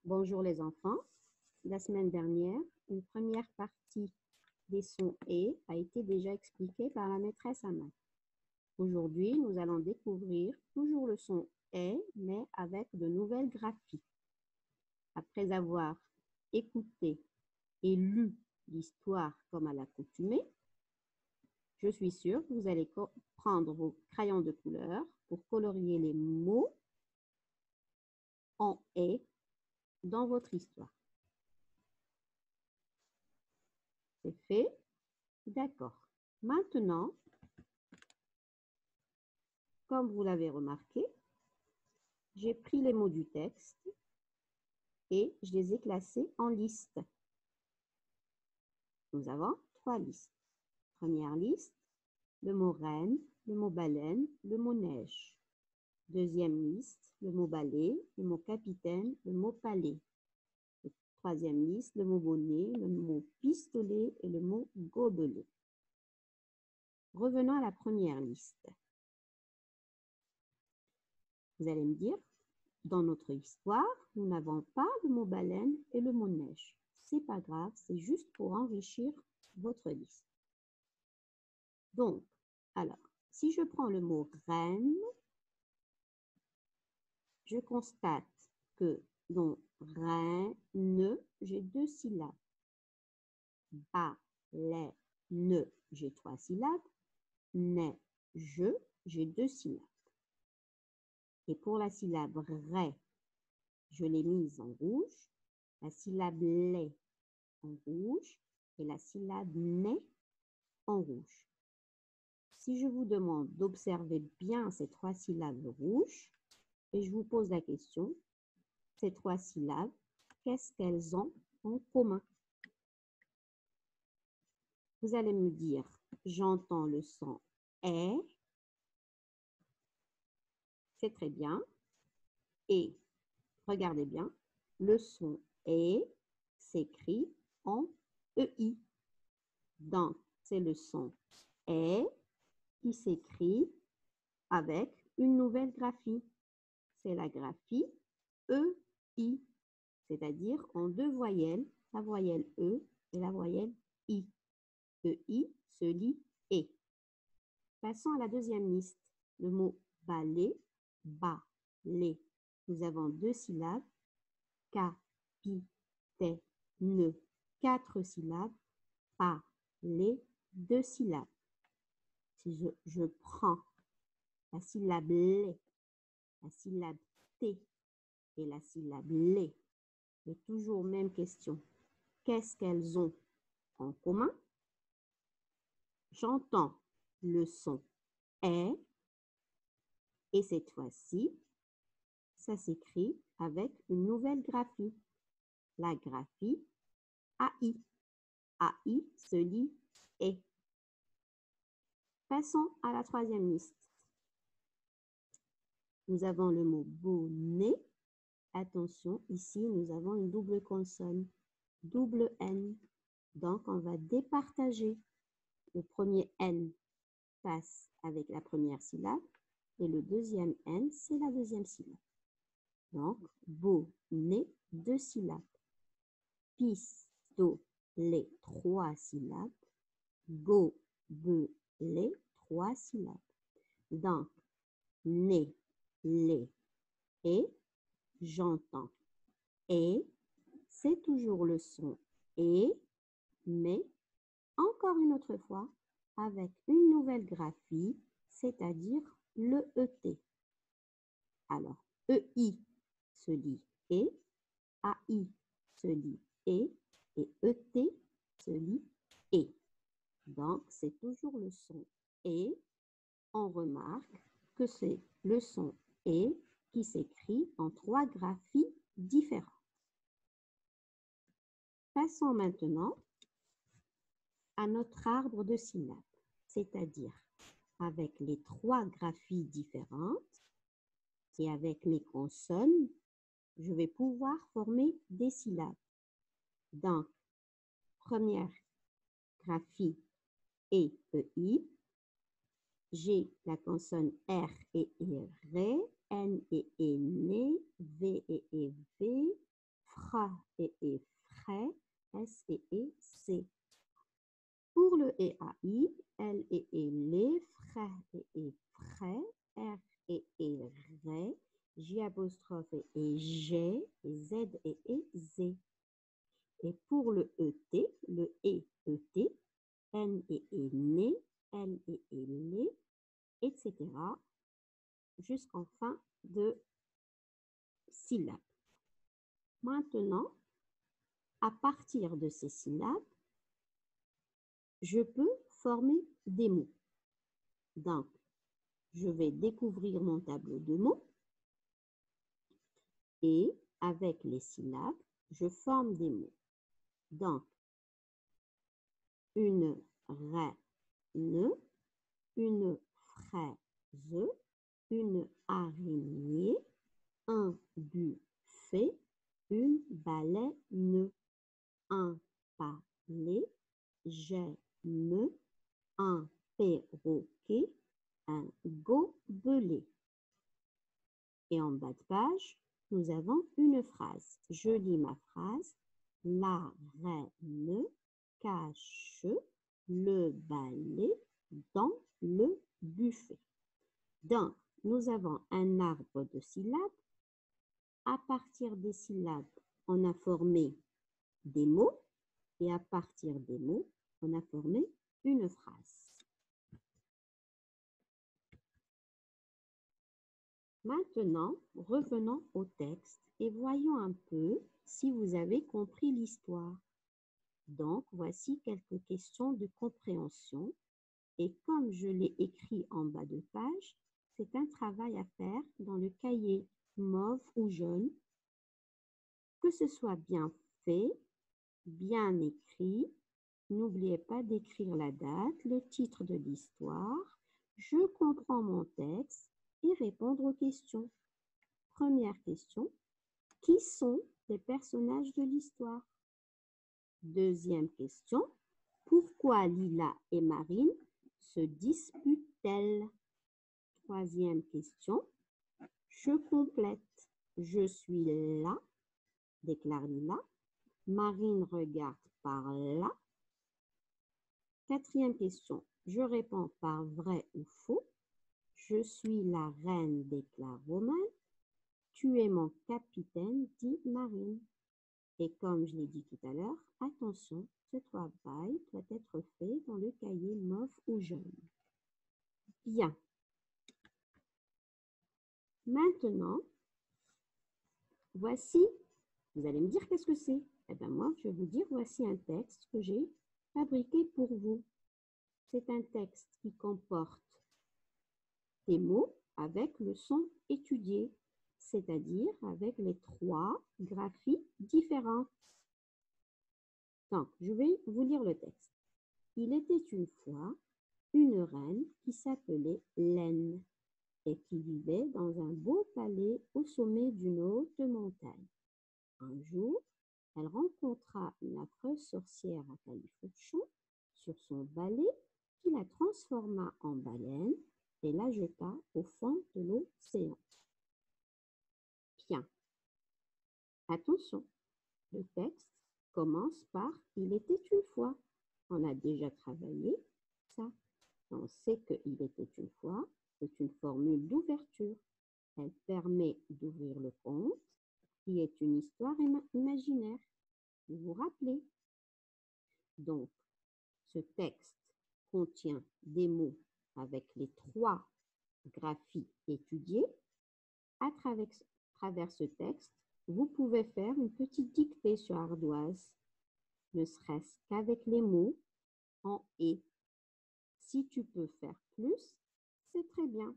Bonjour les enfants. La semaine dernière, une première partie des sons « et » a été déjà expliquée par la maîtresse à maths. Aujourd'hui, nous allons découvrir toujours le son « et », mais avec de nouvelles graphies. Après avoir écouté et lu l'histoire comme à l'accoutumée, je suis sûre que vous allez prendre vos crayons de couleur pour colorier les mots en « et » dans votre histoire. C'est fait? D'accord. Maintenant, comme vous l'avez remarqué, j'ai pris les mots du texte et je les ai classés en listes. Nous avons 3 listes. Première liste, le mot reine, le mot baleine, le mot neige. Deuxième liste, le mot balai, le mot capitaine, le mot palais. Troisième liste, le mot bonnet, le mot pistolet et le mot gobelet. Revenons à la première liste. Vous allez me dire, dans notre histoire, nous n'avons pas le mot baleine et le mot neige. C'est pas grave, c'est juste pour enrichir votre liste. Donc, alors, si je prends le mot reine, je constate que dans reine, j'ai 2 syllabes. Baleine, j'ai 3 syllabes. Neige, j'ai 2 syllabes. Et pour la syllabe ré, je l'ai mise en rouge. La syllabe lait en rouge et la syllabe né en rouge. Si je vous demande d'observer bien ces 3 syllabes rouges, et je vous pose la question, ces 3 syllabes, qu'est-ce qu'elles ont en commun? Vous allez me dire, j'entends le son « est », c'est très bien, et regardez bien, le son « est » s'écrit en EI. Donc, c'est le son « est » qui s'écrit avec une nouvelle graphie. C'est la graphie EI, c'est-à-dire en 2 voyelles, la voyelle E et la voyelle I. EI se lit E. Passons à la deuxième liste. Le mot balai, balai. Nous avons 2 syllabes. Capitaine, 4 syllabes. Palais, 2 syllabes. Si je prends la syllabe lait, la syllabe T et la syllabe lait, et toujours même question. Qu'est-ce qu'elles ont en commun? J'entends le son « est » et cette fois-ci, ça s'écrit avec une nouvelle graphie. La graphie AI. AI se lit « est ». Passons à la troisième liste. Nous avons le mot bonnet. Attention, ici, nous avons une double consonne, double N. Donc, on va départager. Le premier N passe avec la première syllabe et le deuxième N, c'est la deuxième syllabe. Donc, bonnet, 2 syllabes. Pistolet, 3 syllabes. Gobelet, 3 syllabes. Donc, né, les, et, j'entends. Et, c'est toujours le son et, mais encore une autre fois, avec une nouvelle graphie, c'est-à-dire le ET. Alors, EI se lit et, AI se lit et ET se lit et. Donc, c'est toujours le son et. On remarque que c'est le son et qui s'écrit en 3 graphies différentes. Passons maintenant à notre arbre de syllabes, c'est-à-dire avec les 3 graphies différentes et avec les consonnes, je vais pouvoir former des syllabes. Donc, première graphie E, E, I, j'ai la consonne R et E, N et E, Né, V et E, V, apostrophe et G, et Z et Z. Et pour le ET, le ET, N et né, L et lé, etc. jusqu'en fin de syllabe. Maintenant, à partir de ces syllabes, je peux former des mots. Donc, je vais découvrir mon tableau de mots et avec les syllabes, je forme des mots. Donc, une reine, une fraise, une araignée, un buffet, une baleine, un palais, j'aime, un perroquet, un gobelet. Et en bas de page, nous avons une phrase. Je lis ma phrase. La reine cache le balai dans le buffet. Donc, nous avons un arbre de syllabes. À partir des syllabes, on a formé des mots. Et à partir des mots, on a formé une phrase. Maintenant, revenons au texte et voyons un peu si vous avez compris l'histoire. Donc, voici quelques questions de compréhension. Et comme je l'ai écrit en bas de page, c'est un travail à faire dans le cahier mauve ou jaune. Que ce soit bien fait, bien écrit. N'oubliez pas d'écrire la date, le titre de l'histoire. Je comprends mon texte et répondre aux questions. Première question, qui sont les personnages de l'histoire? Deuxième question, pourquoi Lila et Marine se disputent-elles? Troisième question, je complète. Je suis là, déclare Lila. Marine regarde par là. Quatrième question, je réponds par vrai ou faux. Je suis la reine, déclare Romain. Tu es mon capitaine, dit Marine. Et comme je l'ai dit tout à l'heure, attention, ce travail doit être fait dans le cahier mauve ou jaune. Bien. Maintenant, voici, vous allez me dire qu'est-ce que c'est? Eh bien moi, je vais vous dire, voici un texte que j'ai fabriqué pour vous. C'est un texte qui comporte des mots avec le son étudié, c'est-à-dire avec les 3 graphies différentes. Donc, je vais vous lire le texte. Il était une fois une reine qui s'appelait Laine et qui vivait dans un beau palais au sommet d'une haute montagne. Un jour, elle rencontra une affreuse sorcière à califourchon sur son balai qui la transforma en baleine et la jeta au fond de l'océan. Bien. Attention, le texte commence par « Il était une fois ». On a déjà travaillé ça. On sait que « Il était une fois », c'est une formule d'ouverture. Elle permet d'ouvrir le conte, qui est une histoire imaginaire. Vous vous rappelez? Donc, ce texte contient des mots avec les 3 graphies étudiées. À travers ce texte, vous pouvez faire une petite dictée sur ardoise, ne serait-ce qu'avec les mots en « et ». Si tu peux faire plus, c'est très bien.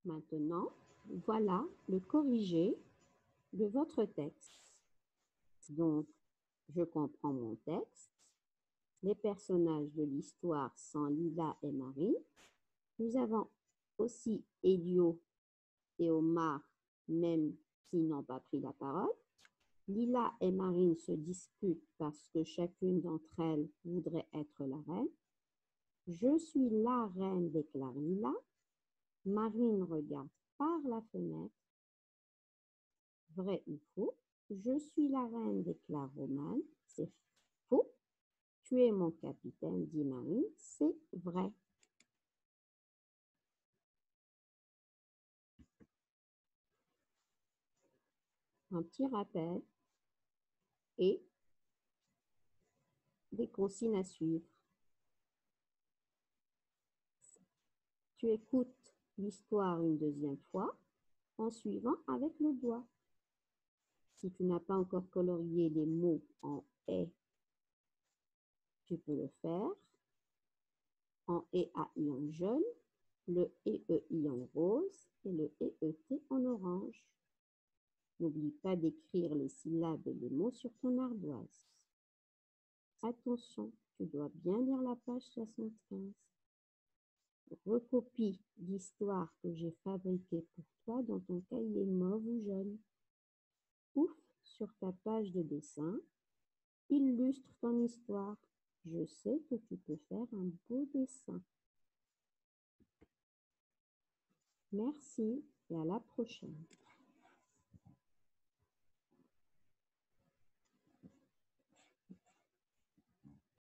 Maintenant, voilà le corrigé de votre texte. Donc, je comprends mon texte. Les personnages de l'histoire sont Lila et Marine. Nous avons aussi Elio et Omar, même s'ils n'ont pas pris la parole. Lila et Marine se disputent parce que chacune d'entre elles voudrait être la reine. Je suis la reine, déclare Lila. Marine regarde par la fenêtre. Vrai ou faux? Je suis la reine, déclare Roman. C'est faux. Tu es mon capitaine, dit Marine. C'est vrai. un petit rappel et des consignes à suivre. Tu écoutes l'histoire une deuxième fois en suivant avec le doigt. Si tu n'as pas encore colorié les mots en « et », tu peux le faire en « e-a-i » en jaune, le « e-e-i » en rose et le « e-e-t » en orange. N'oublie pas d'écrire les syllabes et les mots sur ton ardoise. Attention, tu dois bien lire la page 75. Recopie l'histoire que j'ai fabriquée pour toi dans ton cahier mauve ou jaune. Ouf sur ta page de dessin. Illustre ton histoire. Je sais que tu peux faire un beau dessin. Merci et à la prochaine.